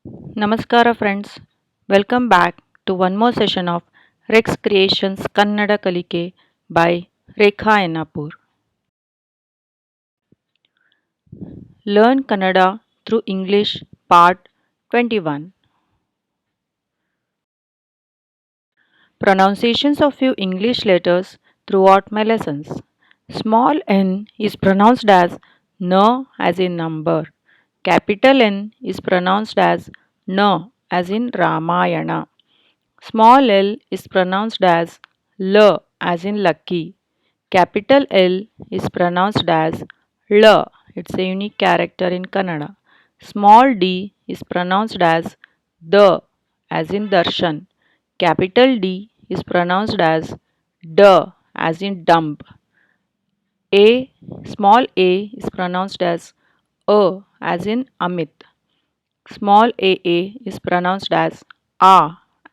Namaskara friends, welcome back to one more session of Reks Creations Kannada Kalike by Rekha Ennapur. Learn Kannada through English Part 21. Pronunciations of few English letters throughout my lessons. Small n is pronounced as N as in number. Capital N is pronounced as N as in Ramayana. Small l is pronounced as L as in lucky. Capital L is pronounced as L. It's a unique character in Kannada. Small d is pronounced as the as in darshan. Capital D is pronounced as D as in dump. A small a is pronounced as as in Amit. Small aa is pronounced as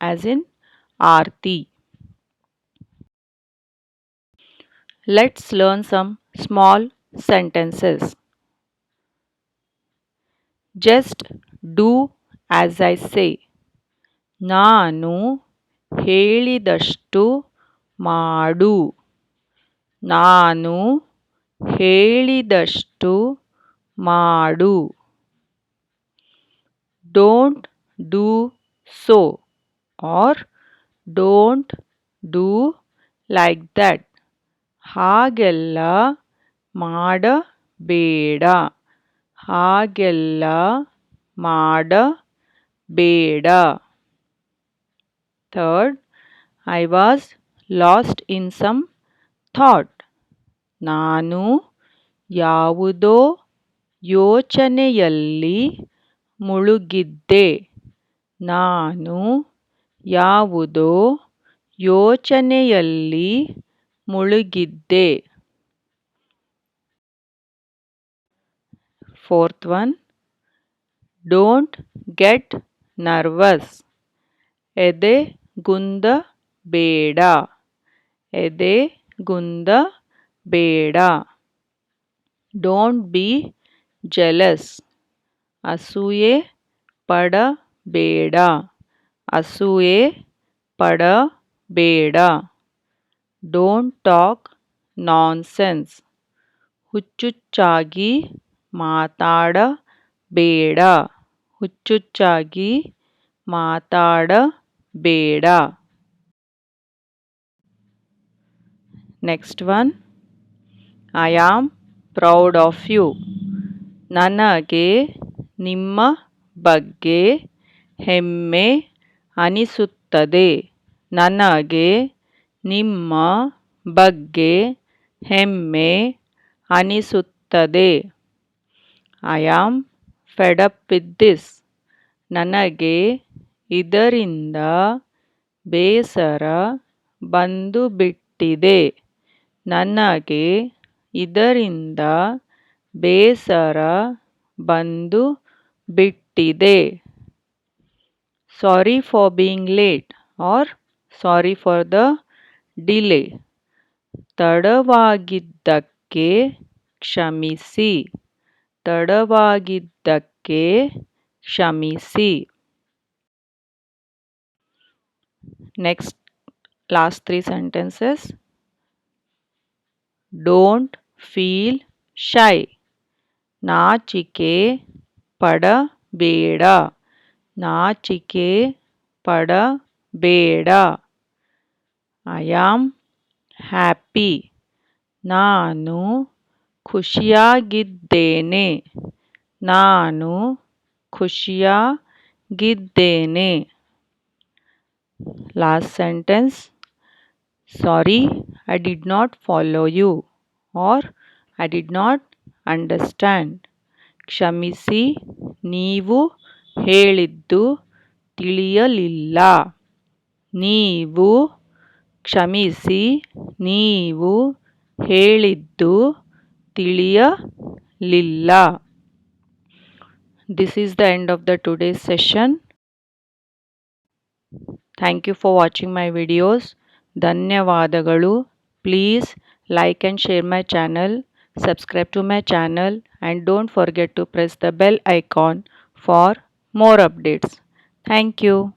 as in Aarti. Let's learn some small sentences. Just do as I say. ನಾನು ಹೇಳಿದಷ್ಟು ಮಾಡು. ನಾನು ಹೇಳಿದಷ್ಟು ಮಾಡು. Don't do so or don't do like that. ಹಾಗೆಲ್ಲ ಮಾಡಬೇಡ. ಹಾಗೆಲ್ಲ ಮಾಡಬೇಡ. Third, I was lost in some thought. ನಾನು ಯಾವುದೋ ಯೋಚನೆಯಲ್ಲಿ ಮುಳುಗಿದ್ದೆ. ನಾನು ಯಾವುದೋ ಯೋಚನೆಯಲ್ಲಿ ಮುಳುಗಿದ್ದೆ. Fourth one, don't get nervous. ಎದೆಗುಂದ ಬೇಡ. ಎದೆಗುಂದ ಬೇಡ. Don't be jealous. ಅಸೂಯೆ ಪಡಬೇಡ. ಅಸೂಯೆ ಪಡಬೇಡ. Don't talk nonsense. ಹುಚ್ಚುಚ್ಚಾಗಿ ಮಾತಾಡಬೇಡ. ಹುಚ್ಚುಚ್ಚಾಗಿ ಮಾತಾಡಬೇಡ. Next one, I am proud of you. ನನಗೆ ನಿಮ್ಮ ಬಗ್ಗೆ ಹೆಮ್ಮೆ ಅನಿಸುತ್ತದೆ. ನನಗೆ ನಿಮ್ಮ ಬಗ್ಗೆ ಹೆಮ್ಮೆ ಅನಿಸುತ್ತದೆ. I am fed up with this. ನನಗೆ ಇದರಿಂದ ಬೇಸರ ಬಂದುಬಿಟ್ಟಿದೆ. ನನಗೆ ಇದರಿಂದ ಬೇಸರ ಬಂದುಬಿಟ್ಟಿದೆ. Sorry for being late or sorry for the delay. ತಡವಾಗಿದ್ದಕ್ಕೆ ಕ್ಷಮಿಸಿ. ತಡವಾಗಿದ್ದಕ್ಕೆ ಕ್ಷಮಿಸಿ. Next, last three sentences. Don't feel shy. ನಾಚಿಕೆ ಪಡಬೇಡ. ನಾಚಿಕೆ ಪಡಬೇಡ. I am happy. ನಾನು ಖುಷಿಯಾಗಿದ್ದೇನೆ. ನಾನು ಖುಷಿಯಾಗಿದ್ದೇನೆ. Last sentence. Sorry, I did not follow you or I did not understand. ಕ್ಷಮಿಸಿ, ನೀವು ಹೇಳಿದ್ದು ತಿಳಿಯಲಿಲ್ಲ. ನೀವು ಕ್ಷಮಿಸಿ, ನೀವು ಹೇಳಿದ್ದು ತಿಳಿಯಲಿಲ್ಲ. This is the end of the today's session. Thank you for watching my videos. ಧನ್ಯವಾದಗಳು. Please like and share my channel. Subscribe to my channel and don't forget to press the bell icon for more updates. Thank you.